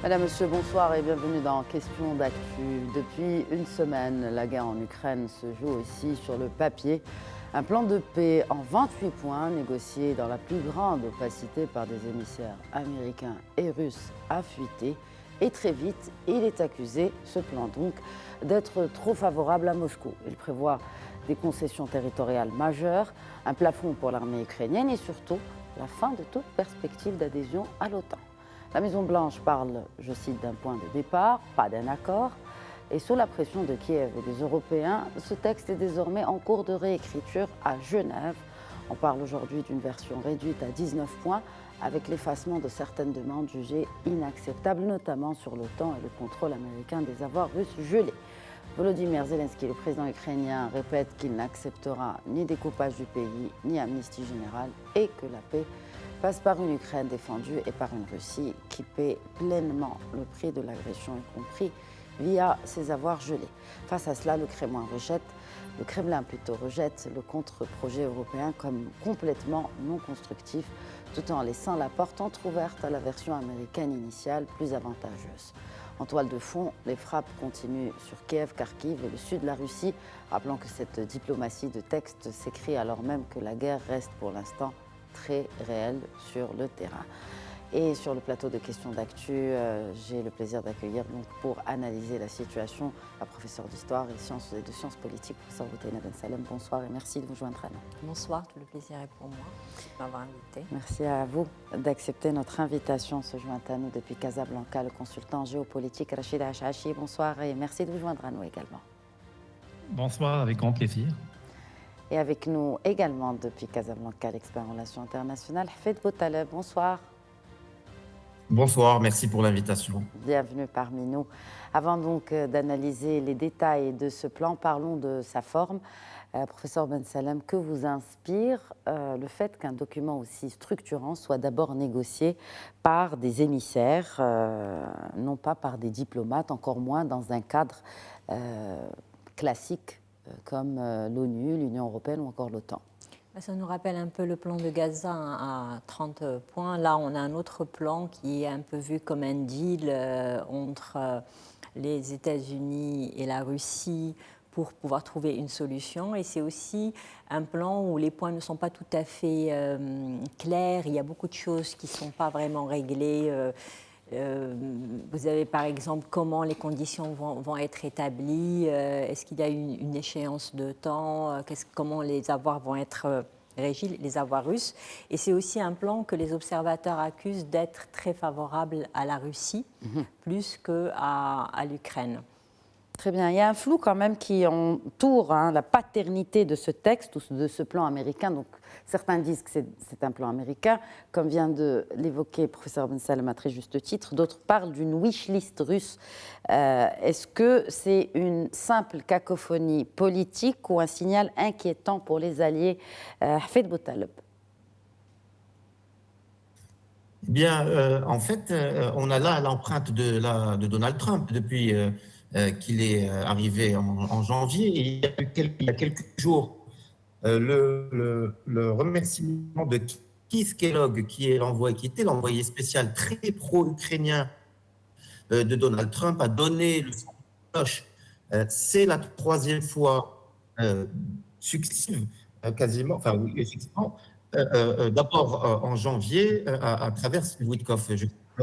Madame, Monsieur, bonsoir et bienvenue dans Question d'actu. Depuis une semaine, la guerre en Ukraine se joue aussi sur le papier. Un plan de paix en 28 points, négocié dans la plus grande opacité par des émissaires américains et russes, a fuité. Et très vite, il est accusé, ce plan donc, d'être trop favorable à Moscou. Il prévoit des concessions territoriales majeures, un plafond pour l'armée ukrainienne et surtout la fin de toute perspective d'adhésion à l'OTAN. La Maison-Blanche parle, je cite, d'un point de départ, pas d'un accord. Et sous la pression de Kiev et des Européens, ce texte est désormais en cours de réécriture à Genève. On parle aujourd'hui d'une version réduite à 19 points, avec l'effacement de certaines demandes jugées inacceptables, notamment sur l'OTAN et le contrôle américain des avoirs russes gelés. Volodymyr Zelensky, le président ukrainien, répète qu'il n'acceptera ni découpage du pays, ni amnistie générale, et que la paix passe par une Ukraine défendue et par une Russie qui paie pleinement le prix de l'agression, y compris via ses avoirs gelés. Face à cela, le Kremlin rejette le contre-projet européen comme complètement non constructif, tout en laissant la porte entrouverte à la version américaine initiale plus avantageuse. En toile de fond, les frappes continuent sur Kiev, Kharkiv et le sud de la Russie, rappelant que cette diplomatie de texte s'écrit alors même que la guerre reste pour l'instant très réelle sur le terrain. Et sur le plateau de questions d'actu, j'ai le plaisir d'accueillir donc pour analyser la situation la professeure d'histoire et de sciences politiques, professeure Boutaina Ben Salem. Bonsoir et merci de vous joindre à nous. Bonsoir, tout le plaisir est pour moi de m'avoir invité. Merci à vous d'accepter notre invitation. Se joint à nous depuis Casablanca le consultant géopolitique Rachid Achachi. Bonsoir et merci de vous joindre à nous également. Bonsoir, avec grand plaisir. Et avec nous également depuis Casablanca, l'expert en relations internationales, Hafed Boutaleb. Bonsoir. Bonsoir, merci pour l'invitation. Bienvenue parmi nous. Avant donc d'analyser les détails de ce plan, parlons de sa forme. Professeur Ben Salem, que vous inspire le fait qu'un document aussi structurant soit d'abord négocié par des émissaires, non pas par des diplomates, encore moins dans un cadre classique comme l'ONU, l'Union européenne ou encore l'OTAN? Ça nous rappelle un peu le plan de Gaza à 30 points. Là, on a un autre plan qui est un peu vu comme un deal entre les États-Unis et la Russie pour pouvoir trouver une solution. Et c'est aussi un plan où les points ne sont pas tout à fait clairs. Il y a beaucoup de choses qui ne sont pas vraiment réglées. Vous avez par exemple comment les conditions vont être établies, est-ce qu'il y a une échéance de temps, comment les avoirs vont être régis, les avoirs russes. Et c'est aussi un plan que les observateurs accusent d'être très favorable à la Russie, plus qu'à l'Ukraine. Très bien. Il y a un flou quand même qui entoure la paternité de ce texte ou de ce plan américain. Donc, certains disent que c'est un plan américain, comme vient de l'évoquer le professeur Ben Salem à très juste titre. D'autres parlent d'une wish list russe. Est-ce que c'est une simple cacophonie politique ou un signal inquiétant pour les alliés? Hafed Boutaleb. Eh bien, en fait, on a là l'empreinte de Donald Trump depuis qu'il est arrivé en janvier. Et il y a quelques jours, le remerciement de Keith Kellogg, qui était l'envoyé spécial très pro-ukrainien de Donald Trump, a donné le son de cloche. C'est la troisième fois successive, quasiment, enfin oui, effectivement, d'abord en janvier à travers Steve Witkoff.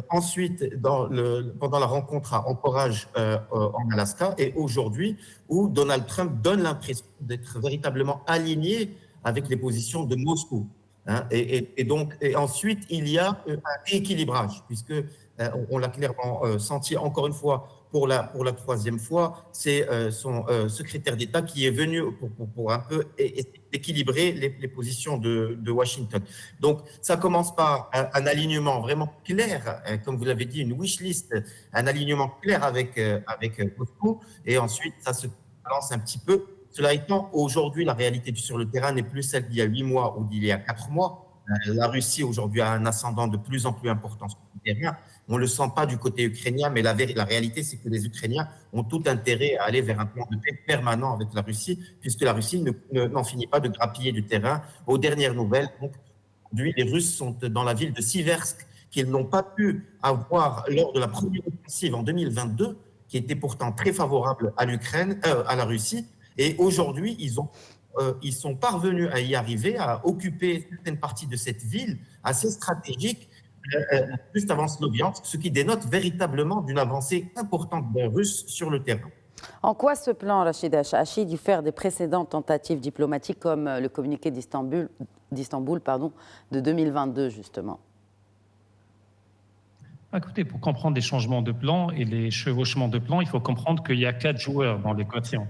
Ensuite, pendant la rencontre à Anchorage en Alaska, et aujourd'hui, où Donald Trump donne l'impression d'être véritablement aligné avec les positions de Moscou. Hein, et ensuite, il y a un rééquilibrage, puisque on l'a clairement senti encore une fois pour la troisième fois, c'est son secrétaire d'État qui est venu pour un peu équilibrer les positions de Washington. Donc, ça commence par un alignement vraiment clair, comme vous l'avez dit, une wish list, un alignement clair avec Moscou, et ensuite, ça se balance un petit peu. Cela étant, aujourd'hui, la réalité sur le terrain n'est plus celle d'il y a 8 mois ou d'il y a 4 mois. La Russie, aujourd'hui, a un ascendant de plus en plus important sur le terrain. On ne le sent pas du côté ukrainien, mais la réalité, c'est que les Ukrainiens ont tout intérêt à aller vers un plan de paix permanent avec la Russie, puisque la Russie n'en finit pas de grappiller du terrain. Aux dernières nouvelles, donc, aujourd'hui, les Russes sont dans la ville de Siversk, qu'ils n'ont pas pu avoir lors de la première offensive en 2022, qui était pourtant très favorable à l'Ukraine, à la Russie. Et aujourd'hui, ils sont parvenus à y arriver, à occuper certaines parties de cette ville assez stratégique, juste avant Sloviansk, ce qui dénote véritablement d'une avancée importante des Russes sur le terrain. En quoi ce plan, Rachid Hachachi, diffère des précédentes tentatives diplomatiques comme le communiqué d'Istanbul de 2022, justement? Écoutez, pour comprendre les changements de plan et les chevauchements de plan, il faut comprendre qu'il y a 4 joueurs dans l'équation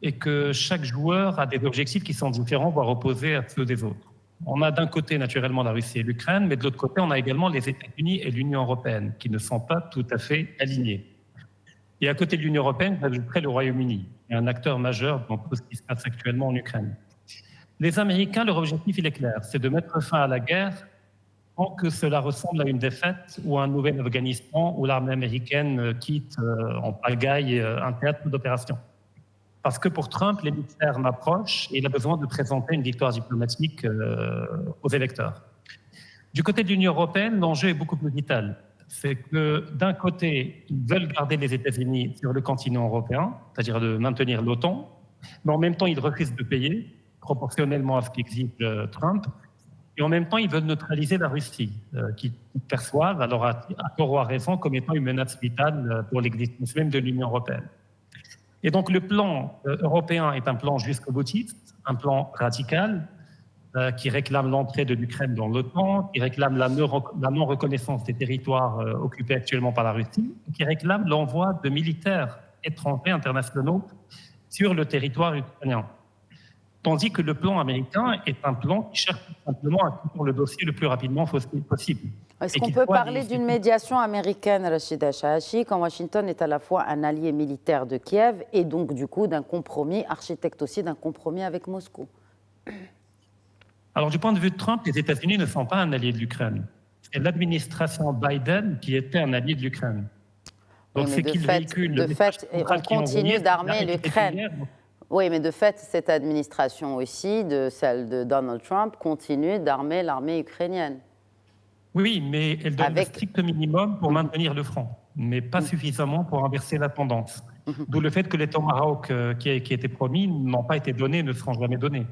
et que chaque joueur a des objectifs qui sont différents, voire opposés à ceux des autres. On a d'un côté naturellement la Russie et l'Ukraine, mais de l'autre côté, on a également les États-Unis et l'Union européenne qui ne sont pas tout à fait alignés. Et à côté de l'Union européenne, j'ajouterai le Royaume-Uni, qui est un acteur majeur dans tout ce qui se passe actuellement en Ukraine. Les Américains, leur objectif, il est clair, c'est de mettre fin à la guerre sans que cela ressemble à une défaite ou à un nouvel Afghanistan où l'armée américaine quitte en pagaille un théâtre d'opération. Parce que pour Trump, les midterms approchent et il a besoin de présenter une victoire diplomatique aux électeurs. Du côté de l'Union européenne, l'enjeu est beaucoup plus vital. C'est que d'un côté, ils veulent garder les États-Unis sur le continent européen, c'est-à-dire de maintenir l'OTAN, mais en même temps, ils refusent de payer proportionnellement à ce qu'exige Trump. Et en même temps, ils veulent neutraliser la Russie, qui perçoivent, alors à tort ou à raison, comme étant une menace vitale pour l'existence même de l'Union européenne. Et donc le plan européen est un plan jusqu'au boutiste, un plan radical, qui réclame l'entrée de l'Ukraine dans l'OTAN, qui réclame la non-reconnaissance des territoires occupés actuellement par la Russie, qui réclame l'envoi de militaires étrangers internationaux sur le territoire ukrainien. Tandis que le plan américain est un plan qui cherche tout simplement à conclure le dossier le plus rapidement possible. Est-ce qu'on peut parler d'une médiation américaine, Rachid Hachachi, quand Washington est à la fois un allié militaire de Kiev et donc du coup d'un compromis, architecte aussi d'un compromis avec Moscou? Alors du point de vue de Trump, les États-Unis ne sont pas un allié de l'Ukraine. C'est l'administration Biden qui était un allié de l'Ukraine. Donc oui, de fait, on continue d'armer l'Ukraine. Oui, mais de fait, cette administration aussi, celle de Donald Trump, continue d'armer l'armée ukrainienne. Oui, mais elle donne le strict minimum pour maintenir le front, mais pas suffisamment pour inverser la tendance. D'où le fait que les Tomahawks qui étaient promis n'ont pas été donnés, ne seront jamais donnés.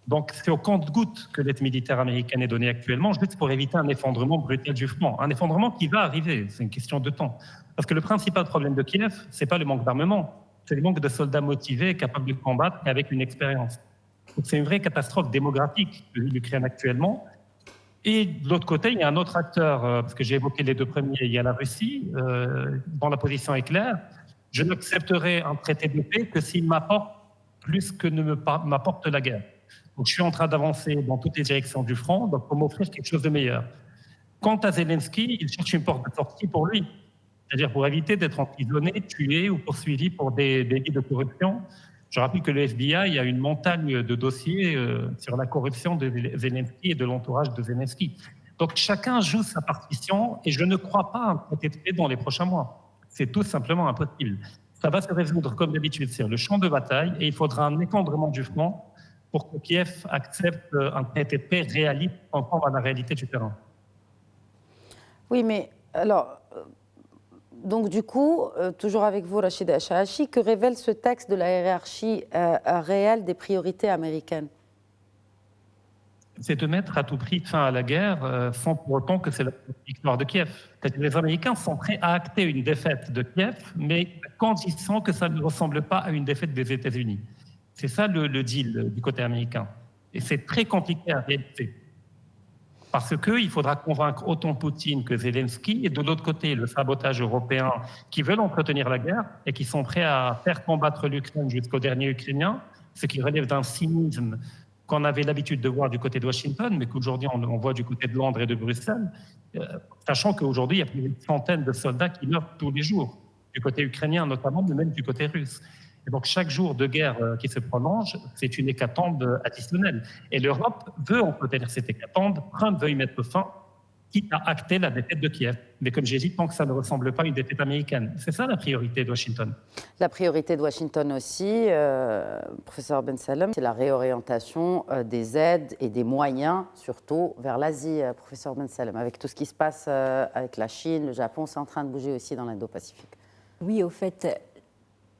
Donc c'est au compte-gouttes que l'aide militaire américaine est donnée actuellement, juste pour éviter un effondrement brutal du front. Un effondrement qui va arriver, c'est une question de temps. Parce que le principal problème de Kiev, ce n'est pas le manque d'armement, c'est le manque de soldats motivés, capables de combattre et avec une expérience. C'est une vraie catastrophe démographique que vit l'Ukraine actuellement. Et de l'autre côté, il y a un autre acteur, parce que j'ai évoqué les deux premiers, il y a la Russie, dont la position est claire. Je n'accepterai un traité de paix que s'il m'apporte plus que ne m'apporte la guerre. Donc je suis en train d'avancer dans toutes les directions du front, donc pour m'offrir quelque chose de meilleur. Quant à Zelensky, il cherche une porte de sortie pour lui, c'est-à-dire pour éviter d'être emprisonné, tué ou poursuivi pour des délits de corruption. Je rappelle que le FBI a une montagne de dossiers sur la corruption de Zelensky et de l'entourage de Zelensky. Donc chacun joue sa partition et je ne crois pas à un traité de paix dans les prochains mois. C'est tout simplement impossible. Ça va se résoudre comme d'habitude sur le champ de bataille et il faudra un effondrement du front pour que Kiev accepte un traité de paix réaliste conforme à la réalité du terrain. Oui, mais alors... Donc du coup, toujours avec vous, Rachid Hachachi, que révèle ce texte de la hiérarchie réelle des priorités américaines? C'est de mettre à tout prix fin à la guerre sans pour autant que c'est la victoire de Kiev. C'est-à-dire que les Américains sont prêts à acter une défaite de Kiev, mais quand ils sentent que ça ne ressemble pas à une défaite des États-Unis. C'est ça le deal du côté américain. Et c'est très compliqué à réaliser. Parce qu'il faudra convaincre autant Poutine que Zelensky, et de l'autre côté, le sabotage européen qui veulent entretenir la guerre et qui sont prêts à faire combattre l'Ukraine jusqu'au dernier Ukrainien, ce qui relève d'un cynisme qu'on avait l'habitude de voir du côté de Washington, mais qu'aujourd'hui on voit du côté de Londres et de Bruxelles, sachant qu'aujourd'hui il y a plus d'une centaine de soldats qui meurent tous les jours, du côté ukrainien notamment, mais même du côté russe. Et donc chaque jour de guerre qui se prolonge, c'est une hécatombe additionnelle. Et l'Europe veut entretenir cette hécatombe, Trump veut y mettre fin, quitte à acter la défaite de Kiev. Mais comme j'ai dit, tant que ça ne ressemble pas à une défaite américaine. C'est ça la priorité de Washington. La priorité de Washington aussi, professeur Ben Salem, c'est la réorientation des aides et des moyens, surtout vers l'Asie, professeur Ben Salem. Avec tout ce qui se passe avec la Chine, le Japon, c'est en train de bouger aussi dans l'Indo-Pacifique. Oui, au fait,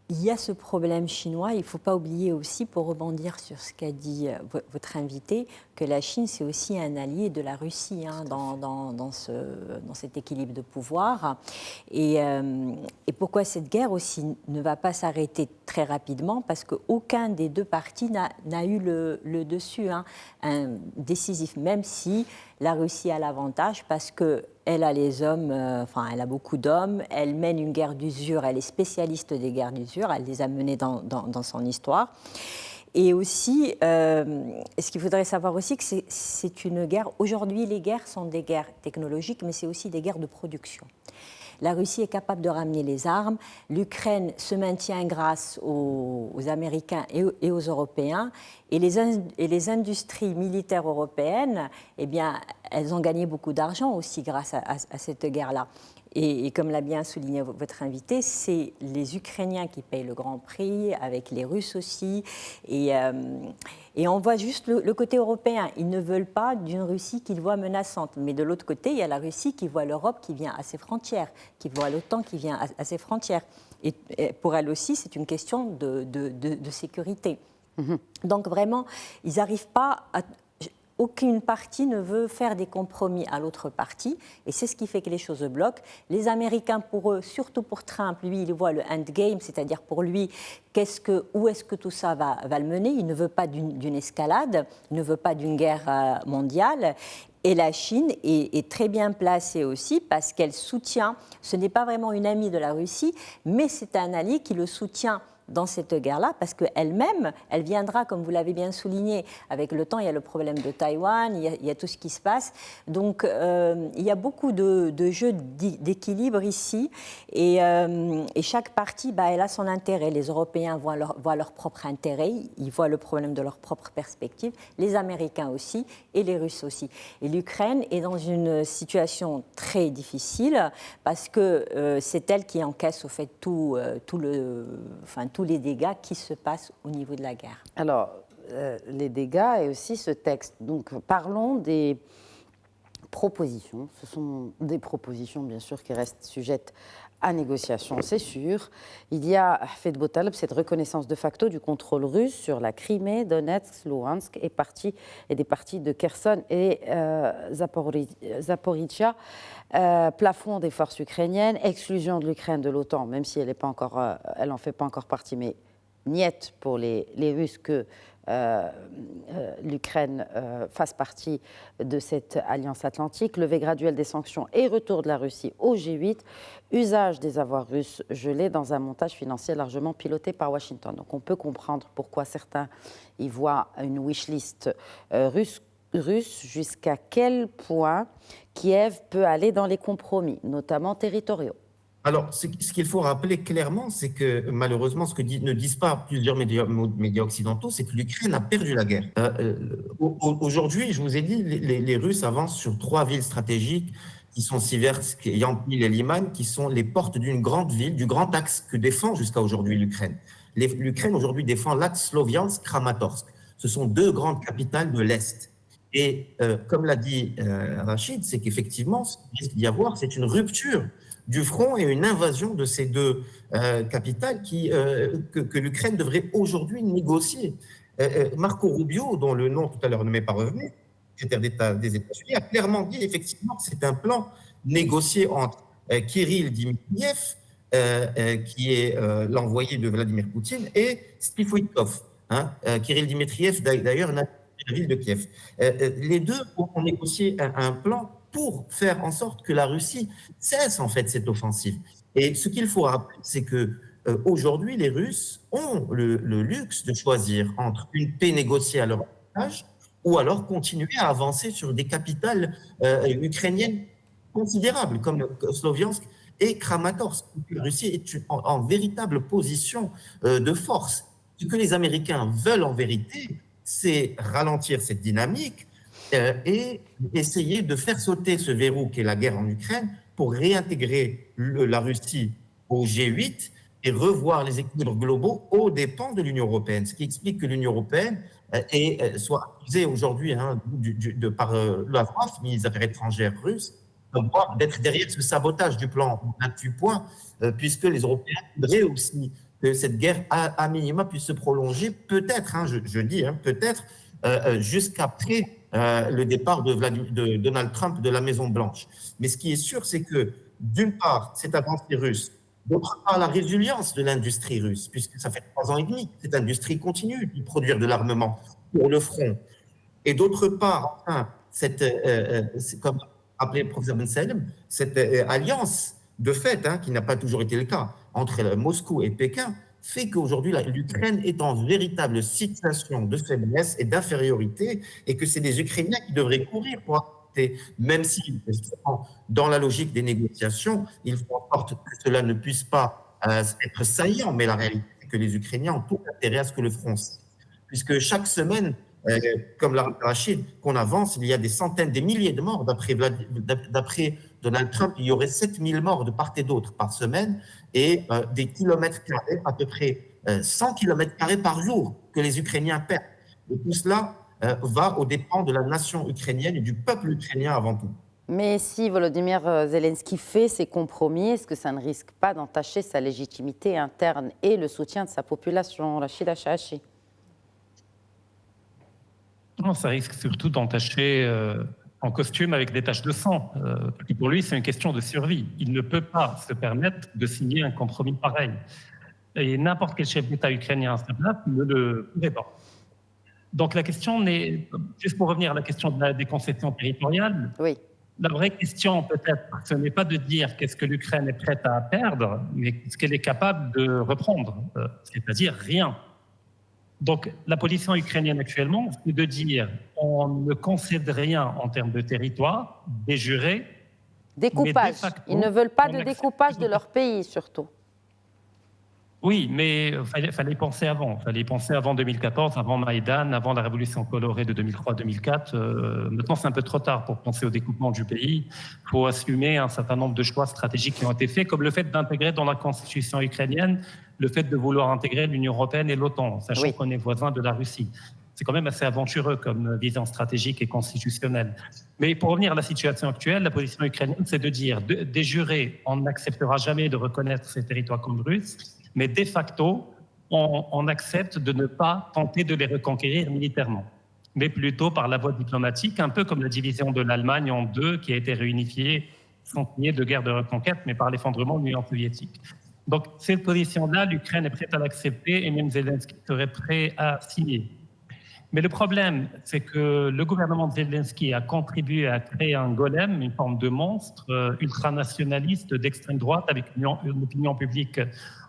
il y a ce problème chinois. Il ne faut pas oublier aussi, pour rebondir sur ce qu'a dit votre invité, que la Chine, c'est aussi un allié de la Russie dans cet équilibre de pouvoir. Et pourquoi cette guerre aussi ne va pas s'arrêter très rapidement? Parce qu'aucun des deux partis n'a eu le dessus décisif, même si la Russie a l'avantage parce qu'elle a les hommes, elle a beaucoup d'hommes, elle mène une guerre d'usure, elle est spécialiste des guerres d'usure, elle les a menées dans son histoire. Et aussi, ce qu'il faudrait savoir aussi, que c'est une guerre, aujourd'hui les guerres sont des guerres technologiques, mais c'est aussi des guerres de production. La Russie est capable de ramener les armes. L'Ukraine se maintient grâce aux Américains et aux Européens. Et les industries militaires européennes, eh bien, elles ont gagné beaucoup d'argent aussi grâce à cette guerre-là. Et comme l'a bien souligné votre invité, c'est les Ukrainiens qui payent le grand prix, avec les Russes aussi. Et on voit juste le côté européen. Ils ne veulent pas d'une Russie qu'ils voient menaçante. Mais de l'autre côté, il y a la Russie qui voit l'Europe qui vient à ses frontières, qui voit l'OTAN qui vient à ses frontières. Et pour elle aussi, c'est une question de sécurité. Mm-hmm. Donc vraiment, ils n'arrivent pas à... Aucune partie ne veut faire des compromis à l'autre partie, et c'est ce qui fait que les choses bloquent. Les Américains, pour eux, surtout pour Trump, lui, il voit le endgame, c'est-à-dire pour lui, où est-ce que tout ça va le mener? Il ne veut pas d'une escalade, il ne veut pas d'une guerre mondiale. Et la Chine est très bien placée aussi parce qu'elle soutient, ce n'est pas vraiment une amie de la Russie, mais c'est un allié qui le soutient dans cette guerre-là, parce qu'elle-même, elle viendra, comme vous l'avez bien souligné, avec le temps, il y a le problème de Taïwan, il y a tout ce qui se passe. Donc, il y a beaucoup de jeux d'équilibre ici, et chaque partie, elle a son intérêt. Les Européens voient leur propre intérêt, ils voient le problème de leur propre perspective, les Américains aussi, et les Russes aussi. Et l'Ukraine est dans une situation très difficile, parce que c'est elle qui encaisse, au fait, tous les dégâts qui se passent au niveau de la guerre. Alors, les dégâts et aussi ce texte. Donc, parlons des propositions. Ce sont des propositions, bien sûr, qui restent sujettes à négociation, c'est sûr. Il y a fait de Botaleb cette reconnaissance de facto du contrôle russe sur la Crimée, Donetsk, Luhansk et des parties de Kherson et Zaporizhia. Plafond des forces ukrainiennes, exclusion de l'Ukraine de l'OTAN, même si elle n'en fait pas encore partie, mais niette pour les Russes que l'Ukraine fasse partie de cette alliance atlantique, levée graduelle des sanctions et retour de la Russie au G8, usage des avoirs russes gelés dans un montage financier largement piloté par Washington. Donc on peut comprendre pourquoi certains y voient une wishlist russe, jusqu'à quel point Kiev peut aller dans les compromis, notamment territoriaux. Alors, ce qu'il faut rappeler clairement, c'est que malheureusement, ce que ne disent pas plusieurs médias occidentaux, c'est que l'Ukraine a perdu la guerre. Aujourd'hui, je vous ai dit, les Russes avancent sur 3 villes stratégiques qui sont Siversk, Yampil et Liman, qui sont les portes d'une grande ville, du grand axe que défend jusqu'à aujourd'hui l'Ukraine. L'Ukraine aujourd'hui défend l'axe Sloviansk-Kramatorsk. Ce sont 2 grandes capitales de l'Est. Et comme l'a dit Rachid, c'est qu'effectivement, ce qu'il risque d'y avoir, c'est une rupture du front et une invasion de ces 2 capitales que l'Ukraine devrait aujourd'hui négocier. Marco Rubio, dont le nom tout à l'heure ne m'est pas revenu, secrétaire d'État des États-Unis, a clairement dit effectivement que c'est un plan négocié entre Kirill Dmitriev, qui est l'envoyé de Vladimir Poutine, et Stivoïtkov. Kirill Dmitriev, d'ailleurs, n'a la ville de Kiev. Les 2 ont négocié un plan pour faire en sorte que la Russie cesse en fait cette offensive. Et ce qu'il faut rappeler, c'est que aujourd'hui, les Russes ont le luxe de choisir entre une paix négociée à leur avantage ou alors continuer à avancer sur des capitales ukrainiennes considérables comme Sloviansk et Kramatorsk. La Russie est en véritable position de force. Ce que les Américains veulent en vérité, c'est ralentir cette dynamique et essayer de faire sauter ce verrou qu'est la guerre en Ukraine pour réintégrer la Russie au G8 et revoir les équilibres globaux aux dépens de l'Union européenne. Ce qui explique que l'Union européenne soit accusée aujourd'hui par Lavrov, ministre des Affaires étrangères russe, d'être derrière ce sabotage du plan 28 points, puisque les Européens voudraient aussi que cette guerre, à minima, puisse se prolonger, peut-être, je dis, peut-être, jusqu'après le départ de Donald Trump de la Maison-Blanche. Mais ce qui est sûr, c'est que, d'une part, cette avancée russe, d'autre part, la résilience de l'industrie russe, puisque ça fait 3 ans et demi que cette industrie continue de produire de l'armement pour le front. Et d'autre part, enfin, comme appelé le professeur Ben Salem, cette alliance de fait, qui n'a pas toujours été le cas, entre Moscou et Pékin, fait qu'aujourd'hui, l'Ukraine est en véritable situation de faiblesse et d'infériorité, et que c'est les Ukrainiens qui devraient courir pour apporter, même si, dans la logique des négociations, il faut en sorte que cela ne puisse pas être saillant, mais la réalité, c'est que les Ukrainiens ont tout intérêt à ce que le front cesse. Puisque chaque semaine, comme l'a rappelé Rachid, qu'on avance, il y a des centaines, des milliers de morts. D'après Donald Trump, il y aurait 7000 morts de part et d'autre par semaine et des kilomètres carrés, à peu près 100 kilomètres carrés par jour que les Ukrainiens perdent. Et tout cela va aux dépens de la nation ukrainienne et du peuple ukrainien avant tout. Mais si Volodymyr Zelensky fait ces compromis, est-ce que ça ne risque pas d'entacher sa légitimité interne et le soutien de sa population, Rachid Achachi? Non, ça risque surtout d'entacher en costume avec des taches de sang. Pour lui, c'est une question de survie. Il ne peut pas se permettre de signer un compromis pareil. Et n'importe quel chef d'État ukrainien à sa place ne le pourrait pas. Donc la question n'est, juste pour revenir à la question des concessions territoriales, oui. La vraie question peut-être, ce n'est pas de dire qu'est-ce que l'Ukraine est prête à perdre, mais ce qu'elle est capable de reprendre, c'est-à-dire rien. Donc, la position ukrainienne actuellement, c'est de dire on ne concède rien en termes de territoire, des jurés. Découpage. Ils ne veulent pas de découpage de leur pays, surtout. Oui, mais il fallait penser avant. Il fallait penser avant 2014, avant Maïdan, avant la révolution colorée de 2003-2004. Maintenant, c'est un peu trop tard pour penser au découpement du pays. Il faut assumer un certain nombre de choix stratégiques qui ont été faits, comme le fait d'intégrer dans la constitution ukrainienne le fait de vouloir intégrer l'Union européenne et l'OTAN, sachant qu'on est voisin de la Russie. C'est quand même assez aventureux comme vision stratégique et constitutionnelle. Mais pour revenir à la situation actuelle, la position ukrainienne, c'est de dire, des jurés, on n'acceptera jamais de reconnaître ces territoires comme russes, mais de facto, on accepte de ne pas tenter de les reconquérir militairement, mais plutôt par la voie diplomatique, un peu comme la division de l'Allemagne en deux, qui a été réunifiée sans qu'il y ait de guerre de reconquête, mais par l'effondrement de l'Union soviétique. Donc, cette position-là, l'Ukraine est prête à l'accepter et même Zelensky serait prêt à signer. Mais le problème, c'est que le gouvernement de Zelensky a contribué à créer un golem, une forme de monstre ultranationaliste d'extrême droite avec une opinion publique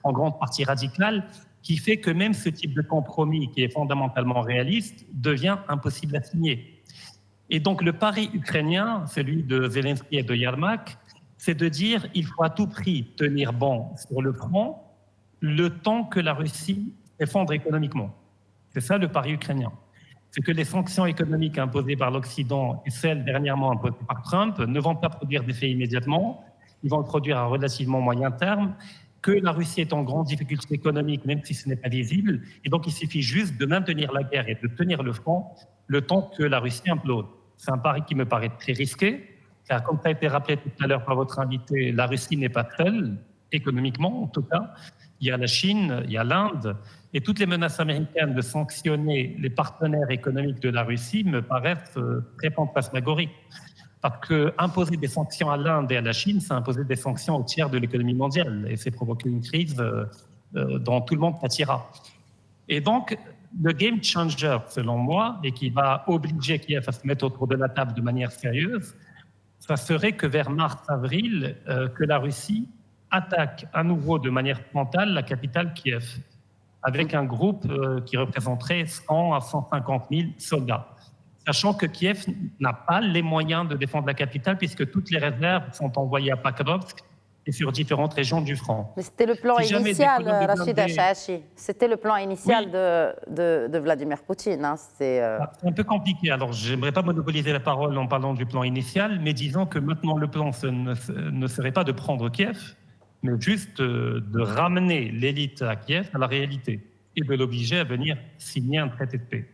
en grande partie radicale, qui fait que même ce type de compromis, qui est fondamentalement réaliste, devient impossible à signer. Et donc le pari ukrainien, celui de Zelensky et de Yermak, c'est de dire il faut à tout prix tenir bon sur le front le temps que la Russie s'effondre économiquement. C'est ça le pari ukrainien. C'est que les sanctions économiques imposées par l'Occident et celles dernièrement imposées par Trump ne vont pas produire d'effet immédiatement, ils vont le produire à relativement moyen terme, que la Russie est en grande difficulté économique, même si ce n'est pas visible, et donc il suffit juste de maintenir la guerre et de tenir le front le temps que la Russie implode. C'est un pari qui me paraît très risqué, car comme ça a été rappelé tout à l'heure par votre invité, la Russie n'est pas seule, économiquement en tout cas. Il y a la Chine, il y a l'Inde, et toutes les menaces américaines de sanctionner les partenaires économiques de la Russie me paraissent très fantasmagoriques. Parce qu'imposer des sanctions à l'Inde et à la Chine, c'est imposer des sanctions au tiers de l'économie mondiale, et c'est provoquer une crise dont tout le monde pâtira. Et donc, le game changer, selon moi, et qui va obliger Kiev à se mettre autour de la table de manière sérieuse, ça serait que vers mars-avril, que la Russie attaque à nouveau de manière frontale la capitale Kiev, avec un groupe qui représenterait 100 à 150 000 soldats. Sachant que Kiev n'a pas les moyens de défendre la capitale, puisque toutes les réserves sont envoyées à Pakrovsk et sur différentes régions du front. Mais c'était le plan Si jamais initial, des colonnes de Rachid blindés- Achachi. C'était le plan initial Oui. de Vladimir Poutine. Hein. C'est un peu compliqué. Alors, j'aimerais pas monopoliser la parole en parlant du plan initial, mais disons que maintenant, le plan ne serait pas de prendre Kiev, mais juste de ramener l'élite à Kiev à la réalité et de l'obliger à venir signer un traité de paix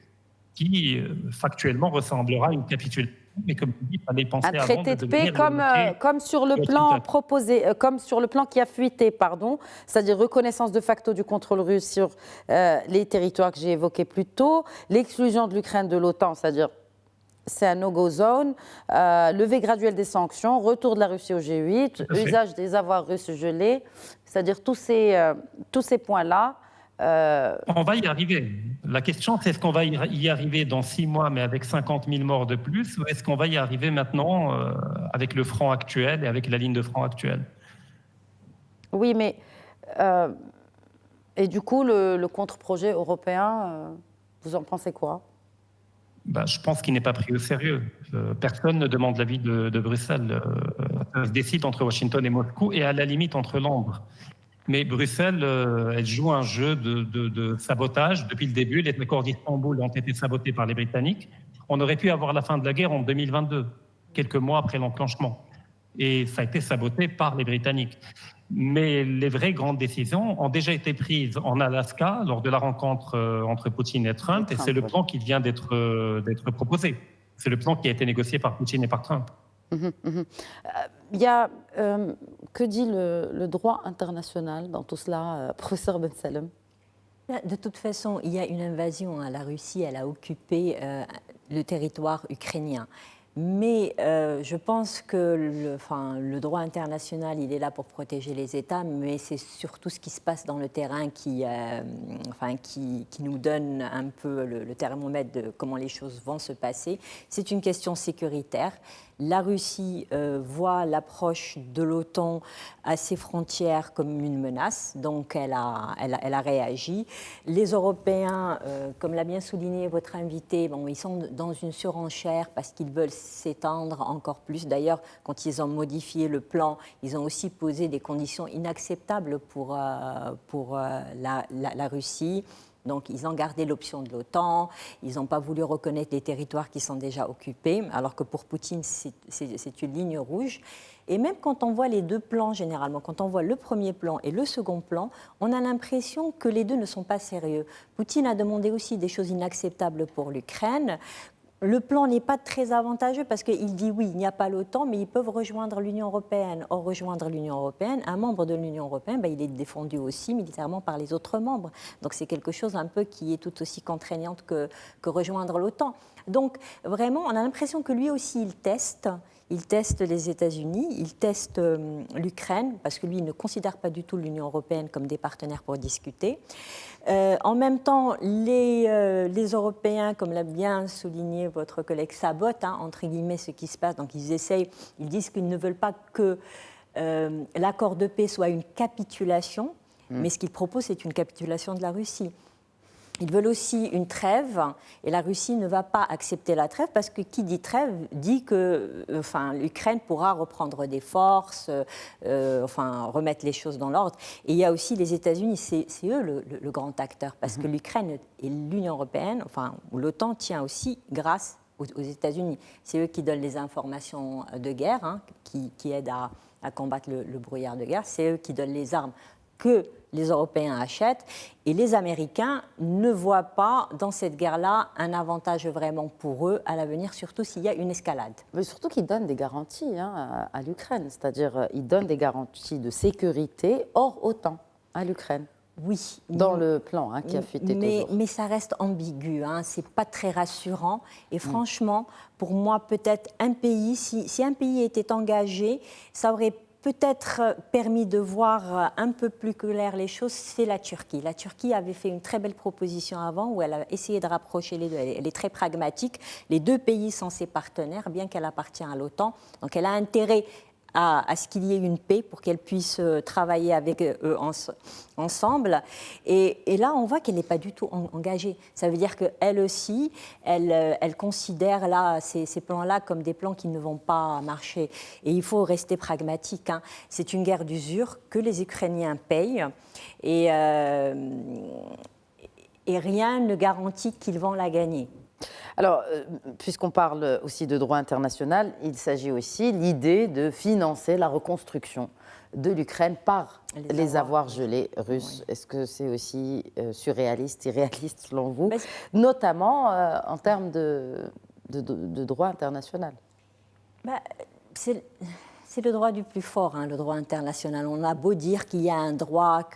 qui, factuellement, ressemblera à une capitulation. Mais comme tu dis, il fallait penser un traité de paix comme sur le plan proposé, comme sur le plan qui a fuité, pardon, c'est-à-dire reconnaissance de facto du contrôle russe sur les territoires que j'ai évoqués plus tôt, l'exclusion de l'Ukraine de l'OTAN, c'est-à-dire c'est un no-go zone, levée graduelle des sanctions, retour de la Russie au G8, usage des avoirs russes gelés, c'est-à-dire tous ces points-là. On va y arriver. La question, c'est est-ce qu'on va y arriver dans 6 mois, mais avec 50 000 morts de plus, ou est-ce qu'on va y arriver maintenant avec le front actuel et avec la ligne de front actuelle? Oui, mais... et du coup, le contre-projet européen, vous en pensez quoi? Je pense qu'il n'est pas pris au sérieux. Personne ne demande l'avis de Bruxelles. Ça se décide entre Washington et Moscou, et à la limite entre Londres. Mais Bruxelles, elle joue un jeu de sabotage depuis le début. Les accords d'Istanbul ont été sabotés par les Britanniques. On aurait pu avoir la fin de la guerre en 2022, quelques mois après l'enclenchement. Et ça a été saboté par les Britanniques. Mais les vraies grandes décisions ont déjà été prises en Alaska lors de la rencontre entre Poutine et Trump. Et c'est le plan qui vient d'être proposé. C'est le plan qui a été négocié par Poutine et par Trump. Il y a, que dit le droit international dans tout cela, professeur Ben Salem? De toute façon, il y a une invasion. La Russie, elle a occupé le territoire ukrainien. Mais je pense que le droit international, il est là pour protéger les États, mais c'est surtout ce qui se passe dans le terrain qui nous donne un peu le thermomètre de comment les choses vont se passer. C'est une question sécuritaire. La Russie voit l'approche de l'OTAN à ses frontières comme une menace, donc elle a réagi. Les Européens, comme l'a bien souligné votre invité, ils sont dans une surenchère parce qu'ils veulent s'étendre encore plus. D'ailleurs, quand ils ont modifié le plan, ils ont aussi posé des conditions inacceptables pour la Russie. Donc, ils ont gardé l'option de l'OTAN, ils n'ont pas voulu reconnaître les territoires qui sont déjà occupés, alors que pour Poutine, c'est une ligne rouge. Et même quand on voit les deux plans, généralement, quand on voit le premier plan et le second plan, on a l'impression que les deux ne sont pas sérieux. Poutine a demandé aussi des choses inacceptables pour l'Ukraine. Le plan n'est pas très avantageux parce qu'il dit oui, il n'y a pas l'OTAN, mais ils peuvent rejoindre l'Union européenne. Or, rejoindre l'Union européenne, un membre de l'Union européenne, il est défendu aussi militairement par les autres membres. Donc, c'est quelque chose un peu qui est tout aussi contraignant que rejoindre l'OTAN. Donc, vraiment, on a l'impression que lui aussi, il teste. Il teste les États-Unis, il teste l'Ukraine, parce que lui, il ne considère pas du tout l'Union européenne comme des partenaires pour discuter. En même temps, les Européens, comme l'a bien souligné votre collègue, sabotent, entre guillemets, ce qui se passe. Donc, ils disent qu'ils ne veulent pas que l'accord de paix soit une capitulation, mais ce qu'ils proposent, c'est une capitulation de la Russie. Ils veulent aussi une trêve, et la Russie ne va pas accepter la trêve parce que qui dit trêve dit que l'Ukraine pourra reprendre des forces, remettre les choses dans l'ordre. Et il y a aussi les États-Unis, c'est eux le grand acteur, parce que l'Ukraine et l'Union européenne, l'OTAN tient aussi grâce aux États-Unis. C'est eux qui donnent les informations de guerre, qui aident à combattre le brouillard de guerre. C'est eux qui donnent les armes que les Européens achètent, et les Américains ne voient pas dans cette guerre-là un avantage vraiment pour eux à l'avenir, surtout s'il y a une escalade. Mais surtout qu'ils donnent des garanties à l'Ukraine, c'est-à-dire ils donnent des garanties de sécurité hors OTAN à l'Ukraine. Oui. Dans le plan qui a fuité toujours. Mais ça reste ambigu, c'est pas très rassurant. Et franchement, pour moi, peut-être un pays, si un pays était engagé, ça aurait peut-être permis de voir un peu plus clair les choses, c'est la Turquie. La Turquie avait fait une très belle proposition avant où elle a essayé de rapprocher les deux. Elle est très pragmatique. Les deux pays sont ses partenaires, bien qu'elle appartienne à l'OTAN. Donc elle a intérêt à ce qu'il y ait une paix pour qu'elle puisse travailler avec eux ensemble. Et là, on voit qu'elle n'est pas du tout engagée. Ça veut dire qu'elle aussi, elle considère là, ces plans-là comme des plans qui ne vont pas marcher. Et il faut rester pragmatique, hein. C'est une guerre d'usure que les Ukrainiens payent et rien ne garantit qu'ils vont la gagner. Alors, puisqu'on parle aussi de droit international, il s'agit aussi l'idée de financer la reconstruction de l'Ukraine par les avoirs gelés russes. Oui. Est-ce que c'est aussi surréaliste, irréaliste selon vous, notamment en termes de droit international? C'est le droit du plus fort, hein, le droit international. On a beau dire qu'il y a un droit,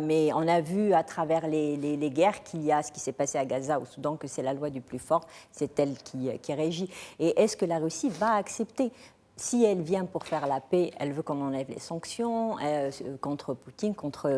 mais on a vu à travers les guerres qu'il y a ce qui s'est passé à Gaza, au Soudan, que c'est la loi du plus fort, c'est elle qui régit. Et est-ce que la Russie va accepter? Si elle vient pour faire la paix, elle veut qu'on enlève les sanctions contre Poutine, contre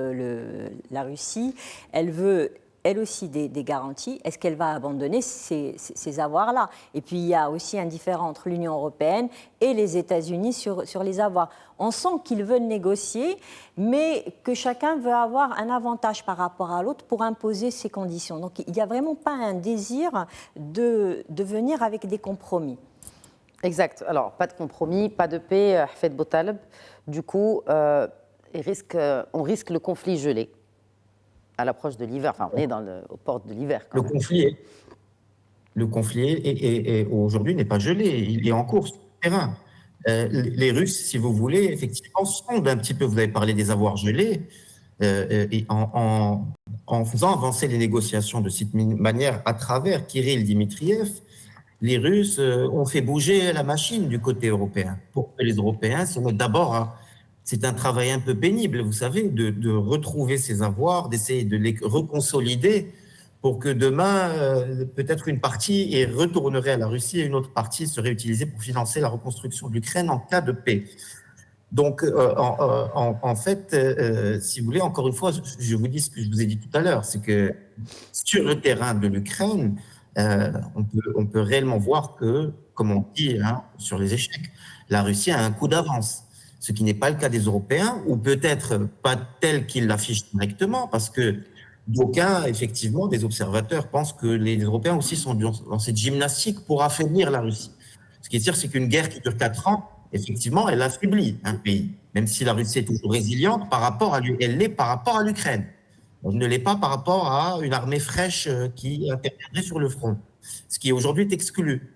la Russie. Elle veut elle aussi des garanties. Est-ce qu'elle va abandonner ces avoirs-là? Et puis, il y a aussi un différend entre l'Union européenne et les États-Unis sur les avoirs. On sent qu'ils veulent négocier, mais que chacun veut avoir un avantage par rapport à l'autre pour imposer ses conditions. Donc, il n'y a vraiment pas un désir de venir avec des compromis. Exact. Alors, pas de compromis, pas de paix, Hafed Boutaleb. Du coup, on risque le conflit gelé à l'approche de l'hiver. Enfin, on est aux portes de l'hiver. Le conflit aujourd'hui n'est pas gelé, il est en cours sur le terrain. Les Russes, si vous voulez, effectivement, sondent un petit peu, vous avez parlé des avoirs gelés, et en faisant avancer les négociations de cette manière à travers Kirill Dmitriev, les Russes ont fait bouger la machine du côté européen. Pour que les Européens se mettent d'abord c'est un travail un peu pénible, vous savez, de retrouver ces avoirs, d'essayer de les reconsolider pour que demain, peut-être une partie retournerait à la Russie et une autre partie serait utilisée pour financer la reconstruction de l'Ukraine en cas de paix. Donc, en fait, si vous voulez, encore une fois, je vous dis ce que je vous ai dit tout à l'heure, c'est que sur le terrain de l'Ukraine, on peut réellement voir que, comme on dit sur les échecs, la Russie a un coup d'avance. Ce qui n'est pas le cas des Européens, ou peut-être pas tel qu'ils l'affichent directement, parce que d'aucuns, effectivement, des observateurs pensent que les Européens aussi sont dans cette gymnastique pour affaiblir la Russie. Ce qui est sûr, c'est qu'une guerre qui dure 4 ans, effectivement, elle affaiblit un pays, même si la Russie est toujours résiliente elle l'est par rapport à l'Ukraine. Elle ne l'est pas par rapport à une armée fraîche qui interviendrait sur le front, ce qui aujourd'hui est exclu.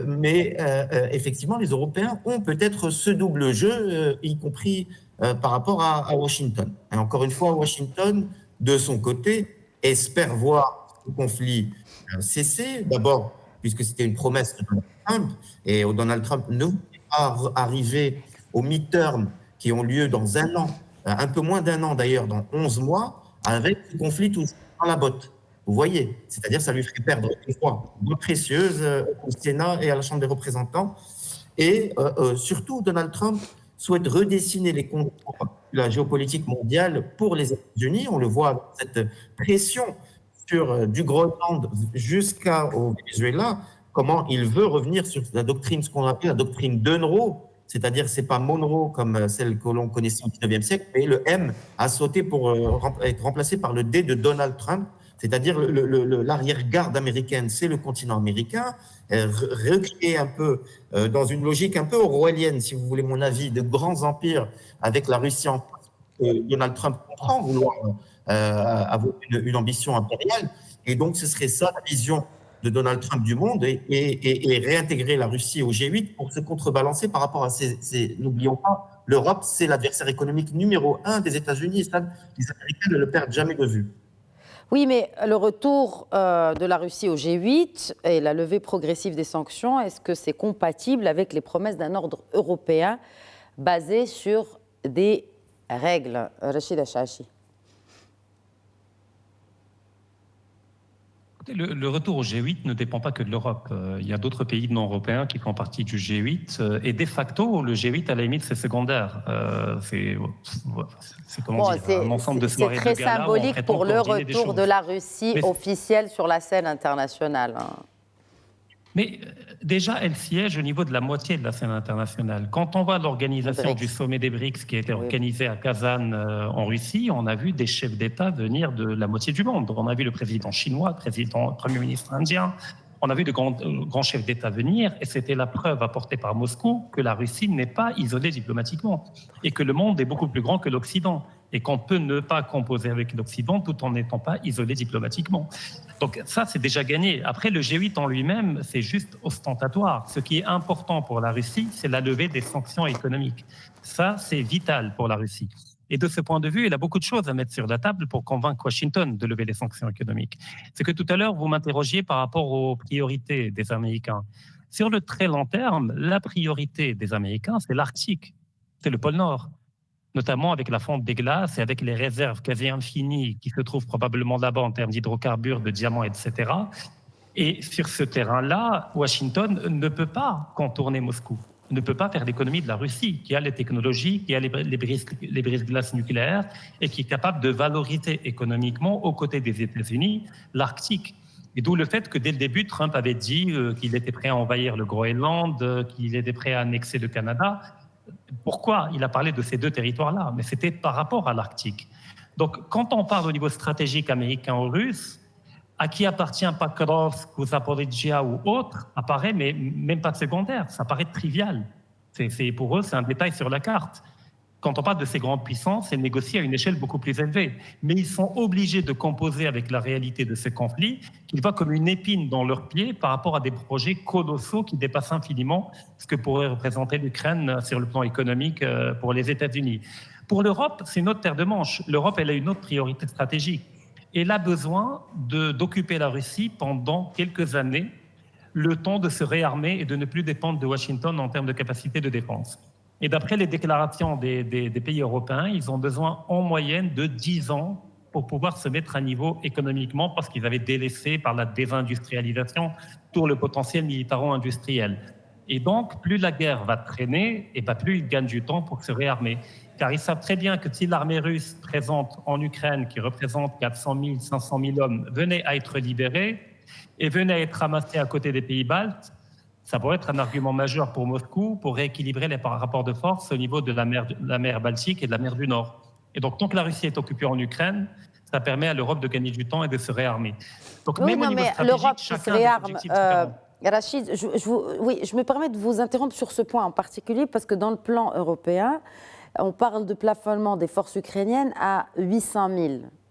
Mais effectivement, les Européens ont peut-être ce double jeu, y compris par rapport à Washington. Et encore une fois, Washington, de son côté, espère voir ce conflit cesser. D'abord, puisque c'était une promesse de Donald Trump, et Donald Trump ne voulait pas arriver aux midterms qui ont lieu dans 1 an, un peu moins d'1 an d'ailleurs, dans 11 mois, avec ce conflit toujours dans la botte. Vous voyez, c'est-à-dire ça lui ferait perdre une fois précieuse au Sénat et à la Chambre des représentants. Et surtout, Donald Trump souhaite redessiner les contours de la géopolitique mondiale pour les États-Unis. On le voit, cette pression du Groenland jusqu'au Venezuela, comment il veut revenir sur la doctrine, ce qu'on appelle la doctrine Monroe, c'est-à-dire c'est pas Monroe comme celle que l'on connaissait au 19e siècle, mais le M a sauté pour être remplacé par le D de Donald Trump. C'est-à-dire l'arrière-garde américaine, c'est le continent américain, recréé un peu dans une logique un peu orwellienne, si vous voulez mon avis, de grands empires avec la Russie en place. Donald Trump comprend vouloir avoir une ambition impériale, et donc ce serait ça la vision de Donald Trump du monde, et réintégrer la Russie au G8 pour se contrebalancer par rapport à n'oublions pas, l'Europe, c'est l'adversaire économique numéro 1 des États-Unis, et ça, les Américains ne le perdent jamais de vue. Oui, mais le retour de la Russie au G8 et la levée progressive des sanctions, est-ce que c'est compatible avec les promesses d'un ordre européen basé sur des règles? Rachida Chachi. Le retour au G8 ne dépend pas que de l'Europe. Il y a d'autres pays non européens qui font partie du G8. Et de facto, le G8, à la limite, c'est secondaire. C'est comment dire, un ensemble de soirées de gala. C'est très symbolique pour le retour de la Russie officielle sur la scène internationale. Mais Déjà, elle siège au niveau de la moitié de la scène internationale. Quand on voit l'organisation du sommet des BRICS qui a été organisé à Kazan en Russie, on a vu des chefs d'État venir de la moitié du monde. On a vu le président chinois, le premier ministre indien. On a vu de grands chefs d'État venir et c'était la preuve apportée par Moscou que la Russie n'est pas isolée diplomatiquement et que le monde est beaucoup plus grand que l'Occident et qu'on peut ne pas composer avec l'Occident tout en n'étant pas isolé diplomatiquement. Donc ça, c'est déjà gagné. Après, le G8 en lui-même, c'est juste ostentatoire. Ce qui est important pour la Russie, c'est la levée des sanctions économiques. Ça, c'est vital pour la Russie. Et de ce point de vue, il a beaucoup de choses à mettre sur la table pour convaincre Washington de lever les sanctions économiques. C'est que tout à l'heure, vous m'interrogiez par rapport aux priorités des Américains. Sur le très long terme, la priorité des Américains, c'est l'Arctique, c'est le pôle Nord, notamment avec la fonte des glaces et avec les réserves quasi infinies qui se trouvent probablement là-bas en termes d'hydrocarbures, de diamants, etc. Et sur ce terrain-là, Washington ne peut pas contourner Moscou, ne peut pas faire l'économie de la Russie, qui a les technologies, qui a les brise-glaces nucléaires et qui est capable de valoriser économiquement, aux côtés des États-Unis, l'Arctique. Et d'où le fait que dès le début, Trump avait dit qu'il était prêt à envahir le Groenland, qu'il était prêt à annexer le Canada. Pourquoi il a parlé de ces deux territoires-là? Mais c'était par rapport à l'Arctique. Donc, quand on parle au niveau stratégique américain ou russe, à qui appartient Pakrovsk ou Zaporizhia ou autre, apparaît, mais même pas secondaire, ça paraît trivial. Pour eux, c'est un détail sur la carte. Quand on parle de ces grandes puissances, c'est négocié à une échelle beaucoup plus élevée. Mais ils sont obligés de composer avec la réalité de ce conflit, qu'ils voient comme une épine dans leur pied par rapport à des projets colossaux qui dépassent infiniment ce que pourrait représenter l'Ukraine sur le plan économique pour les États-Unis. Pour l'Europe, c'est une autre terre de manche. L'Europe, elle a une autre priorité stratégique. Elle a besoin d'occuper la Russie pendant quelques années, le temps de se réarmer et de ne plus dépendre de Washington en termes de capacité de défense. Et d'après les déclarations des pays européens, ils ont besoin en moyenne de 10 ans pour pouvoir se mettre à niveau économiquement parce qu'ils avaient délaissé par la désindustrialisation tout le potentiel militaro-industriel. Et donc, plus la guerre va traîner, et plus ils gagnent du temps pour se réarmer. Car ils savent très bien que si l'armée russe présente en Ukraine, qui représente 400 000, 500 000 hommes, venait à être libérée et venait à être ramassée à côté des pays baltes, ça pourrait être un argument majeur pour Moscou pour rééquilibrer les rapports de force au niveau de la mer Baltique et de la mer du Nord. Et donc, tant que la Russie est occupée en Ukraine, ça permet à l'Europe de gagner du temps et de se réarmer. Donc, oui, même au niveau stratégique, l'Europe chacun se réarme. différents. Rachid, je me permets de vous interrompre sur ce point en particulier parce que dans le plan européen, on parle de plafonnement des forces ukrainiennes à 800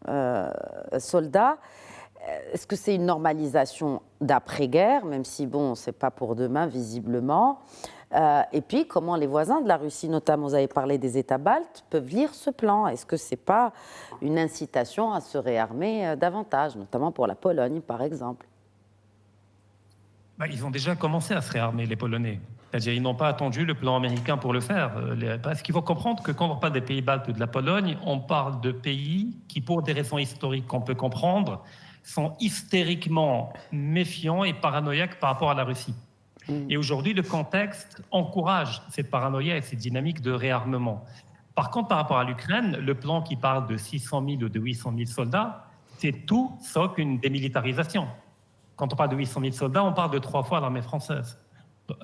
000 soldats. Est-ce que c'est une normalisation d'après-guerre, même si, bon, ce n'est pas pour demain, visiblement? Et puis, comment les voisins de la Russie, notamment, vous avez parlé des États baltes, peuvent lire ce plan? Est-ce que ce n'est pas une incitation à se réarmer davantage, notamment pour la Pologne, par exemple? Ils ont déjà commencé à se réarmer, les Polonais. C'est-à-dire ils n'ont pas attendu le plan américain pour le faire. Parce qu'il faut comprendre que quand on parle des pays baltes ou de la Pologne, on parle de pays qui, pour des raisons historiques qu'on peut comprendre, sont hystériquement méfiants et paranoïaques par rapport à la Russie. Et aujourd'hui, le contexte encourage cette paranoïa et cette dynamique de réarmement. Par contre, par rapport à l'Ukraine, le plan qui parle de 600 000 ou de 800 000 soldats, c'est tout sauf une démilitarisation. Quand on parle de 800 000 soldats, on parle de 3 fois l'armée française.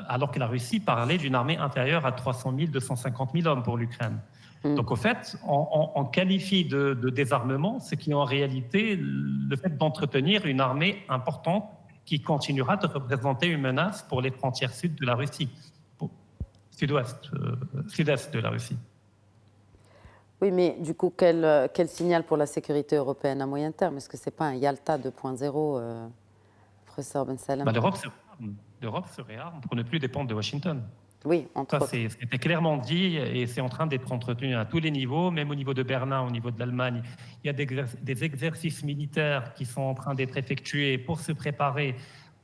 Alors que la Russie parlait d'une armée inférieure à 300 000, 250 000 hommes pour l'Ukraine. Donc, au fait, on qualifie de désarmement ce qui est en réalité le fait d'entretenir une armée importante qui continuera de représenter une menace pour les frontières sud de la Russie, sud-est de la Russie. Oui, mais du coup, quel signal pour la sécurité européenne à moyen terme? Est-ce que ce n'est pas un Yalta 2.0, professeur Ben Salem? L'Europe se réarme pour ne plus dépendre de Washington. Oui, entre autres. C'était clairement dit et c'est en train d'être entretenu à tous les niveaux, même au niveau de Berlin, au niveau de l'Allemagne. Il y a des exercices militaires qui sont en train d'être effectués pour se préparer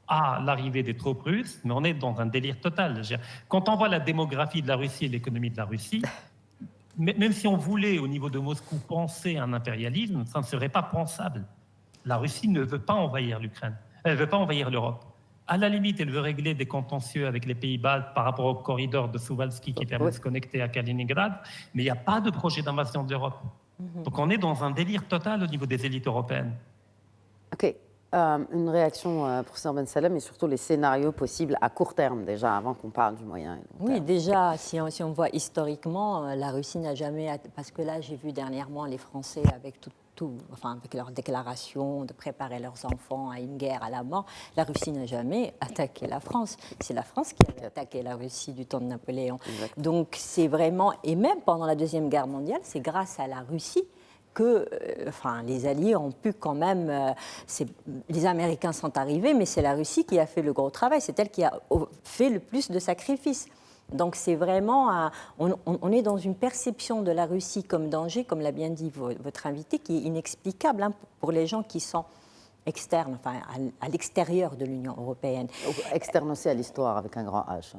à l'arrivée des troupes russes, mais on est dans un délire total. Quand on voit la démographie de la Russie et l'économie de la Russie, même si on voulait, au niveau de Moscou, penser un impérialisme, ça ne serait pas pensable. La Russie ne veut pas envahir l'Ukraine. Elle ne veut pas envahir l'Europe. À la limite, elle veut régler des contentieux avec les pays baltes par rapport au corridor de Suwalski qui permet de se connecter à Kaliningrad, mais il n'y a pas de projet d'invasion de l'Europe. Donc on est dans un délire total au niveau des élites européennes. OK. Une réaction, professeur Ben Salem, et surtout les scénarios possibles à court terme, déjà, avant qu'on parle du moyen et long terme. Oui, déjà, si on voit historiquement, la Russie n'a jamais... Parce que là, j'ai vu dernièrement les Français avec avec leurs déclarations de préparer leurs enfants à une guerre à la mort. La Russie n'a jamais attaqué la France. C'est la France qui a attaqué la Russie du temps de Napoléon. Exact. Donc, c'est vraiment... Et même pendant la Deuxième Guerre mondiale, c'est grâce à la Russie que les Alliés ont pu quand même... les Américains sont arrivés, mais c'est la Russie qui a fait le gros travail. C'est elle qui a fait le plus de sacrifices. Donc c'est vraiment... on est dans une perception de la Russie comme danger, comme l'a bien dit votre invité, qui est inexplicable pour les gens qui sont externes, à l'extérieur de l'Union européenne. Externe aussi à l'histoire, avec un grand H.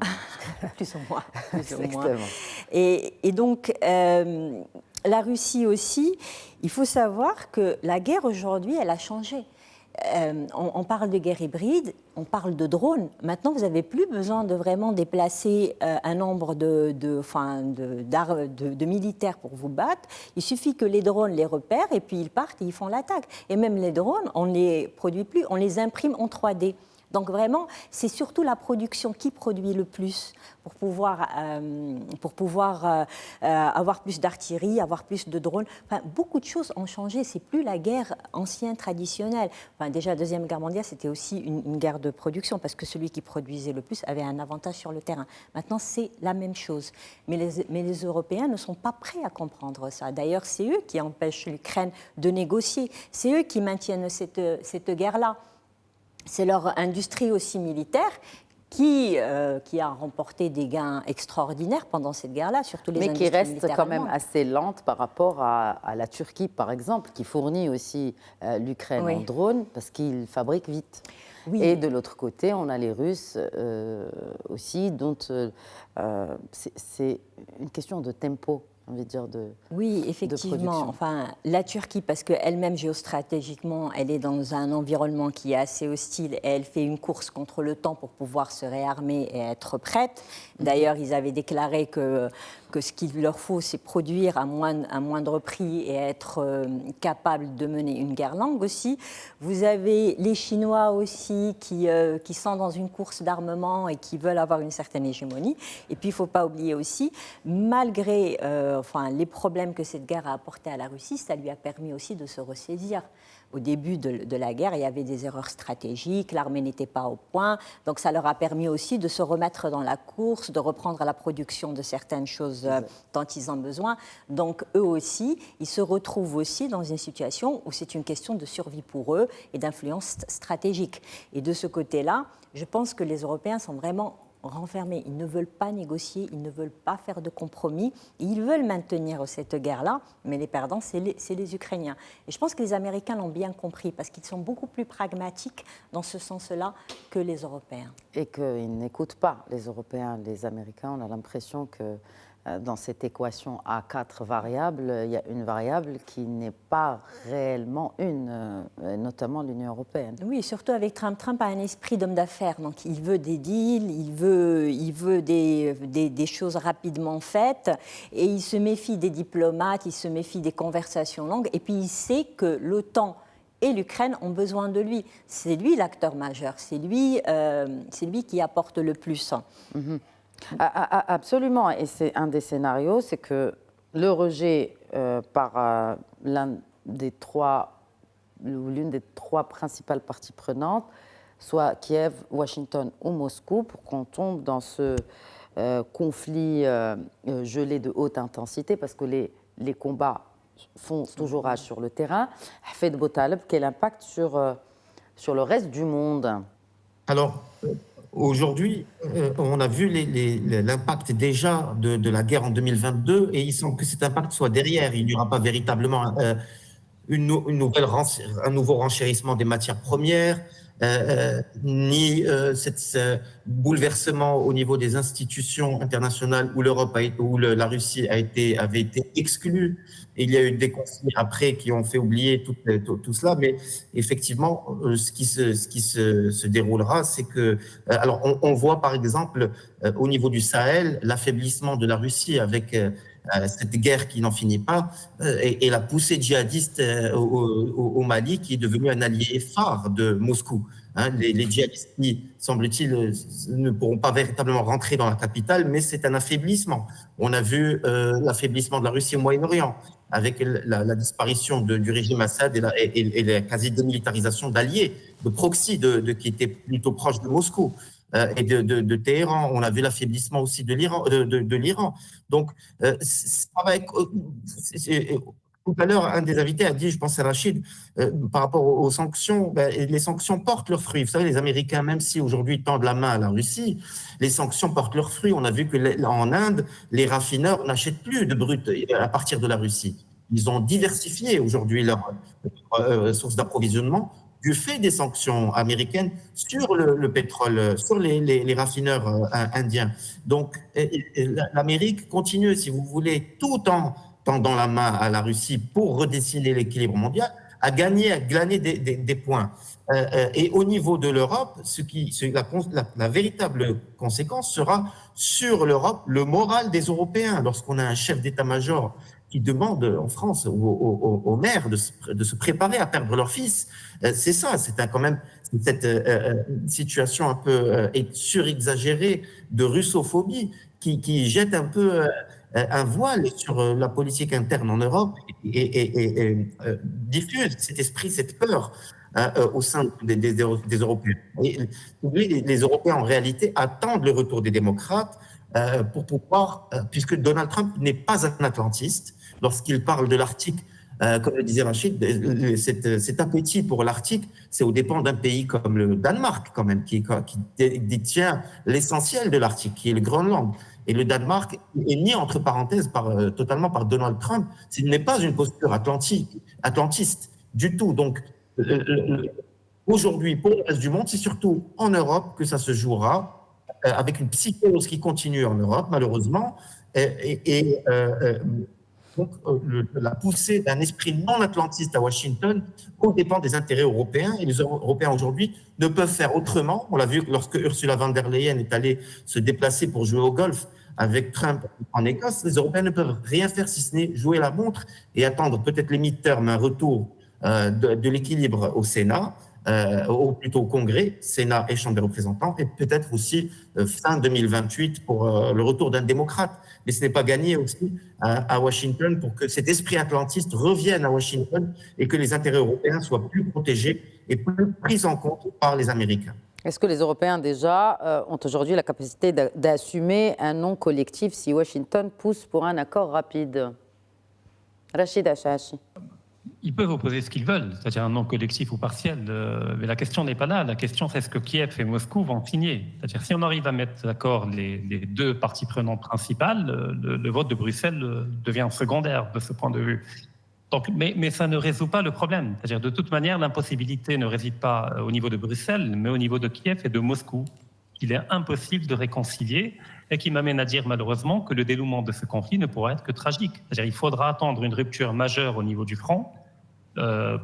Plus ou moins. Plus ou moins. Exactement. Et donc... la Russie aussi, il faut savoir que la guerre aujourd'hui, elle a changé. On parle de guerre hybride, on parle de drones. Maintenant, vous n'avez plus besoin de vraiment déplacer un nombre de militaires pour vous battre. Il suffit que les drones les repèrent et puis ils partent et ils font l'attaque. Et même les drones, on ne les produit plus, on les imprime en 3D. Donc vraiment, c'est surtout la production qui produit le plus pour pouvoir avoir plus d'artillerie, avoir plus de drones. Beaucoup de choses ont changé. C'est plus la guerre ancienne, traditionnelle. Déjà, la Deuxième Guerre mondiale, c'était aussi une guerre de production parce que celui qui produisait le plus avait un avantage sur le terrain. Maintenant, c'est la même chose. Mais les Européens ne sont pas prêts à comprendre ça. D'ailleurs, c'est eux qui empêchent l'Ukraine de négocier. C'est eux qui maintiennent cette guerre-là. C'est leur industrie aussi militaire qui a remporté des gains extraordinaires pendant cette guerre-là, surtout les industries militaires. Mais qui reste quand même assez lente par rapport à la Turquie, par exemple, qui fournit aussi l'Ukraine en drones parce qu'ils fabriquent vite. Oui. Et de l'autre côté, on a les Russes aussi, dont c'est une question de tempo. Envie de dire oui, effectivement. La Turquie, parce qu'elle-même, géostratégiquement, elle est dans un environnement qui est assez hostile et elle fait une course contre le temps pour pouvoir se réarmer et être prête. D'ailleurs, ils avaient déclaré que ce qu'il leur faut, c'est produire à moindre prix et être capable de mener une guerre longue aussi. Vous avez les Chinois aussi qui sont dans une course d'armement et qui veulent avoir une certaine hégémonie. Et puis, il ne faut pas oublier aussi, malgré les problèmes que cette guerre a apportés à la Russie, ça lui a permis aussi de se ressaisir. Au début de la guerre, il y avait des erreurs stratégiques, l'armée n'était pas au point, donc ça leur a permis aussi de se remettre dans la course, de reprendre la production de certaines choses dont ils ont besoin. Donc eux aussi, ils se retrouvent aussi dans une situation où c'est une question de survie pour eux et d'influence stratégique. Et de ce côté-là, je pense que les Européens sont vraiment renfermés. Ils ne veulent pas négocier, ils ne veulent pas faire de compromis. Ils veulent maintenir cette guerre-là, mais les perdants, c'est les Ukrainiens. Et je pense que les Américains l'ont bien compris, parce qu'ils sont beaucoup plus pragmatiques dans ce sens-là que les Européens. Et qu'ils n'écoutent pas les Européens. Les Américains, on a l'impression que dans cette équation à 4 variables, il y a une variable qui n'est pas réellement notamment l'Union européenne. Oui, surtout avec Trump. Trump a un esprit d'homme d'affaires, donc il veut des deals, il veut des choses rapidement faites, et il se méfie des diplomates, il se méfie des conversations longues, et puis il sait que l'OTAN et l'Ukraine ont besoin de lui. C'est lui l'acteur majeur, c'est lui qui apporte le plus. Mm-hmm. Absolument, et c'est un des scénarios, c'est que le rejet par l'une des trois principales parties prenantes, soit Kiev, Washington ou Moscou, pour qu'on tombe dans ce conflit gelé de haute intensité, parce que les combats font toujours rage sur le terrain. Hafed Botaleb, quel impact sur le reste du monde? Alors, aujourd'hui, on a vu l'impact déjà de la guerre en 2022 et il semble que cet impact soit derrière. Il n'y aura pas véritablement un nouveau renchérissement des matières premières, ni ce bouleversement au niveau des institutions internationales où la Russie avait été exclue. Et il y a eu des conflits après qui ont fait oublier tout cela, mais effectivement, ce qui se déroulera, c'est que, alors on voit par exemple au niveau du Sahel l'affaiblissement de la Russie avec cette guerre qui n'en finit pas, et la poussée djihadiste au Mali, qui est devenu un allié phare de Moscou. Hein, les djihadistes qui, semble-t-il, ne pourront pas véritablement rentrer dans la capitale, mais c'est un affaiblissement. On a vu l'affaiblissement de la Russie au Moyen-Orient, avec la disparition du régime Assad et la quasi-démilitarisation d'alliés, de proxy qui étaient plutôt proches de Moscou et de Téhéran. On a vu l'affaiblissement aussi de l'Iran. Donc, ça va être... Tout à l'heure, un des invités a dit, je pense à Rachid, par rapport aux sanctions, les sanctions portent leurs fruits. Vous savez, les Américains, même si aujourd'hui tendent la main à la Russie, les sanctions portent leurs fruits. On a vu qu'en Inde, les raffineurs n'achètent plus de brut à partir de la Russie. Ils ont diversifié aujourd'hui leur source d'approvisionnement du fait des sanctions américaines sur le pétrole, sur les raffineurs indiens. Donc, l'Amérique continue, si vous voulez, tout en tendant la main à la Russie pour redessiner l'équilibre mondial, à glaner des points. Et au niveau de l'Europe, la véritable conséquence sera sur l'Europe le moral des Européens. Lorsqu'on a un chef d'état-major qui demande en France aux mères de se préparer à perdre leur fils, c'est ça, c'est quand même cette situation un peu surexagérée de russophobie qui jette un peu un voile sur la politique interne en Europe et diffuse cet esprit, cette peur au sein des Européens. Et les Européens, en réalité, attendent le retour des démocrates pour pouvoir, puisque Donald Trump n'est pas un atlantiste, lorsqu'il parle de l'Arctique, comme le disait Rachid, cet appétit pour l'Arctique, c'est aux dépens d'un pays comme le Danemark, quand même, qui détient l'essentiel de l'Arctique, qui est le Groenland. Et le Danemark est mis entre parenthèses totalement par Donald Trump. Ce n'est pas une posture atlantiste du tout. Donc, aujourd'hui, pour le reste du monde, c'est surtout en Europe que ça se jouera, avec une psychose qui continue en Europe, malheureusement, donc, la poussée d'un esprit non atlantiste à Washington aux dépens des intérêts européens. Et les Européens aujourd'hui ne peuvent faire autrement. On l'a vu lorsque Ursula von der Leyen est allée se déplacer pour jouer au golf avec Trump en Écosse. Les Européens ne peuvent rien faire si ce n'est jouer la montre et attendre peut-être les midterms, un retour de l'équilibre au Sénat, plutôt au Congrès, Sénat et Chambre des représentants, et peut-être aussi fin 2028 pour le retour d'un démocrate. Mais ce n'est pas gagné aussi à Washington pour que cet esprit atlantiste revienne à Washington et que les intérêts européens soient plus protégés et plus pris en compte par les Américains. Est-ce que les Européens déjà ont aujourd'hui la capacité d'assumer un non collectif si Washington pousse pour un accord rapide? Rachid Achachi. Ils peuvent opposer ce qu'ils veulent, c'est-à-dire un non collectif ou partiel, mais la question n'est pas là. La question, c'est ce que Kiev et Moscou vont signer. C'est-à-dire si on arrive à mettre d'accord les deux parties prenantes principales, le vote de Bruxelles devient secondaire de ce point de vue. Donc, mais ça ne résout pas le problème. C'est-à-dire de toute manière, l'impossibilité ne réside pas au niveau de Bruxelles, mais au niveau de Kiev et de Moscou. Il est impossible de réconcilier et qui m'amène à dire malheureusement que le dénouement de ce conflit ne pourra être que tragique. C'est-à-dire il faudra attendre une rupture majeure au niveau du front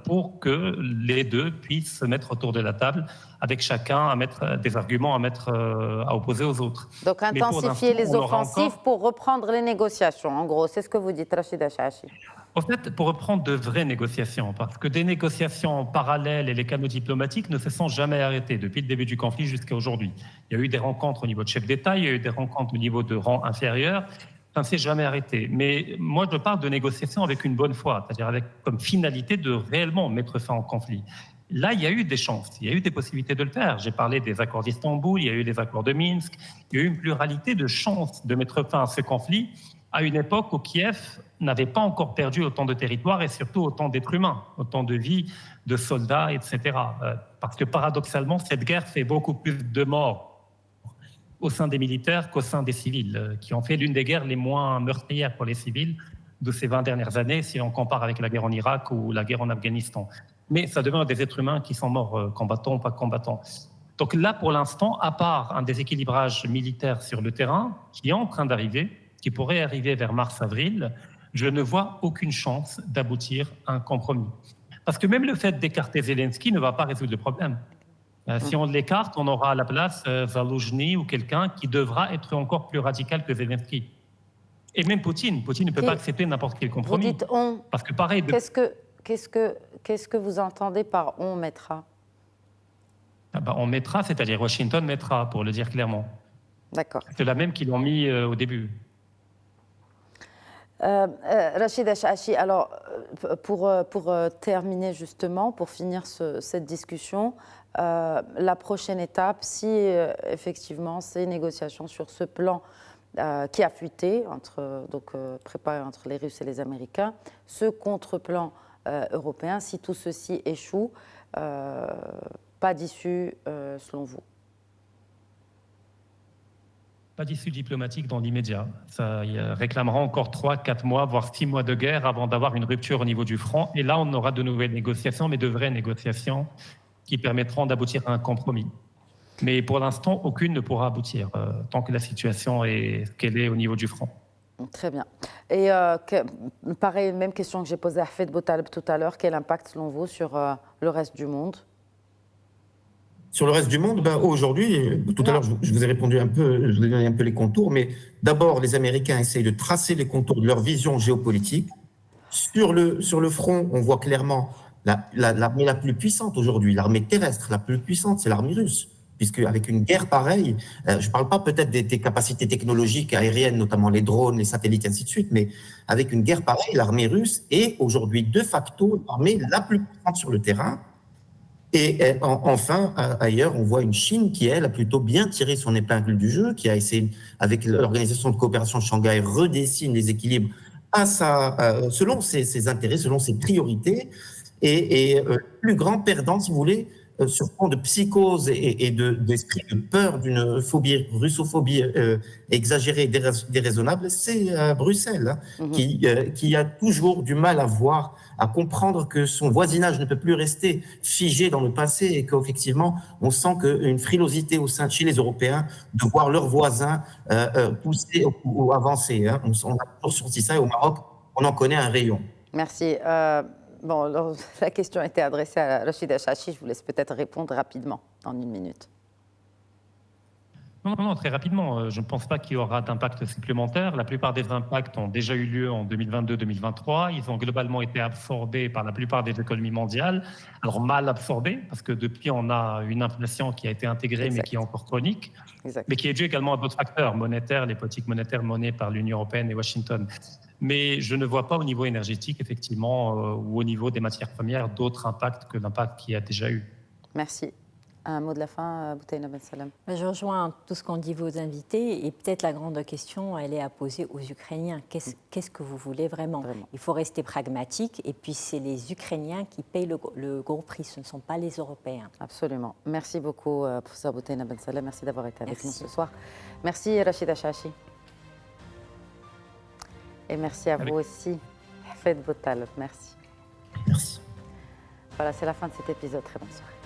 pour que les deux puissent se mettre autour de la table avec chacun à mettre des arguments à opposer aux autres. Donc intensifier les offensives pour reprendre les négociations. En gros, c'est ce que vous dites, Rachid Achachi. En fait, pour reprendre de vraies négociations, parce que des négociations parallèles et les canaux diplomatiques ne se sont jamais arrêtés depuis le début du conflit jusqu'à aujourd'hui. Il y a eu des rencontres au niveau de chef d'État, il y a eu des rencontres au niveau de rang inférieur. Ça ne s'est jamais arrêté. Mais moi, je parle de négociations avec une bonne foi, c'est-à-dire avec comme finalité de réellement mettre fin au conflit. Là, il y a eu des chances, il y a eu des possibilités de le faire. J'ai parlé des accords d'Istanbul, il y a eu les accords de Minsk, il y a eu une pluralité de chances de mettre fin à ce conflit à une époque où Kiev n'avait pas encore perdu autant de territoire et surtout autant d'êtres humains, autant de vies, de soldats, etc. Parce que paradoxalement, cette guerre fait beaucoup plus de morts au sein des militaires qu'au sein des civils, qui ont fait l'une des guerres les moins meurtrières pour les civils de ces 20 dernières années, si on compare avec la guerre en Irak ou la guerre en Afghanistan. Mais ça demeure des êtres humains qui sont morts, combattants ou pas combattants. Donc là, pour l'instant, à part un déséquilibrage militaire sur le terrain, qui est en train d'arriver, qui pourrait arriver vers mars-avril, je ne vois aucune chance d'aboutir à un compromis. Parce que même le fait d'écarter Zelensky ne va pas résoudre le problème. Si on l'écarte, on aura à la place Zaloujny ou quelqu'un qui devra être encore plus radical que Zelensky. Et même Poutine ne peut pas accepter n'importe quel compromis. Vous dites on. Parce que pareil... Qu'est-ce que vous entendez par on mettra? On mettra, c'est-à-dire Washington mettra, pour le dire clairement. D'accord. C'est la même qu'ils l'ont mis au début. Rachida Chachi, alors pour terminer justement, pour finir cette discussion, la prochaine étape, si effectivement ces négociations sur ce plan qui a fuité, préparé entre les Russes et les Américains, ce contre-plan européen, si tout ceci échoue, pas d'issue selon vous? Pas d'issue diplomatique dans l'immédiat. Ça réclamera encore 3-4 mois, voire 6 mois de guerre avant d'avoir une rupture au niveau du front. Et là, on aura de nouvelles négociations, mais de vraies négociations qui permettront d'aboutir à un compromis. Mais pour l'instant, aucune ne pourra aboutir tant que la situation est ce qu'elle est au niveau du front. Très bien. Et pareil, même question que j'ai posée à Hafed Boutaleb tout à l'heure, quel impact selon vous sur le reste du monde? Sur le reste du monde, aujourd'hui, tout à l'heure, je vous ai répondu un peu, je vous ai donné un peu les contours, mais d'abord, les Américains essayent de tracer les contours de leur vision géopolitique. Sur le front, on voit clairement l'armée la plus puissante aujourd'hui, l'armée terrestre la plus puissante, c'est l'armée russe. Puisque avec une guerre pareille, je ne parle pas peut-être des capacités technologiques aériennes, notamment les drones, les satellites, ainsi de suite, mais avec une guerre pareille, l'armée russe est aujourd'hui de facto l'armée la plus puissante sur le terrain. Et enfin, ailleurs, on voit une Chine qui, elle, a plutôt bien tiré son épingle du jeu, qui a essayé, avec l'Organisation de coopération de Shanghai, redessine les équilibres selon ses intérêts, selon ses priorités. Et le plus grand perdant, si vous voulez, sur fond de psychose et d'esprit de peur d'une phobie, russophobie exagérée et déraisonnable, c'est Bruxelles, qui a toujours du mal à comprendre que son voisinage ne peut plus rester figé dans le passé et qu'effectivement, on sent qu'une frilosité chez les Européens de voir leurs voisins pousser ou avancer. On a toujours sorti ça et au Maroc, on en connaît un rayon. Merci. Alors, la question a été adressée à Rachida Chachi. Je vous laisse peut-être répondre rapidement, en 1 minute. Non, très rapidement. Je ne pense pas qu'il y aura d'impact supplémentaire. La plupart des impacts ont déjà eu lieu en 2022-2023. Ils ont globalement été absorbés par la plupart des économies mondiales. Alors, mal absorbés, parce que depuis, on a une inflation qui a été intégrée, mais qui est encore chronique, mais qui est due également à d'autres facteurs monétaires, les politiques monétaires menées par l'Union européenne et Washington. Mais je ne vois pas au niveau énergétique, effectivement, ou au niveau des matières premières, d'autres impacts que l'impact qu'il y a déjà eu. Merci. Un mot de la fin, Boutaina Ben Salem. Je rejoins tout ce qu'ont dit vos invités. Et peut-être la grande question, elle est à poser aux Ukrainiens. Qu'est-ce que vous voulez vraiment? Il faut rester pragmatique. Et puis, c'est les Ukrainiens qui payent le gros prix. Ce ne sont pas les Européens. Absolument. Merci beaucoup, professeur Boutaina Ben Salem. Merci d'avoir été avec nous ce soir. Merci, Rachida Chachi. Et merci à vous aussi, Hafed Boutaleb. Merci. Merci. Voilà, c'est la fin de cet épisode. Très bonne soirée.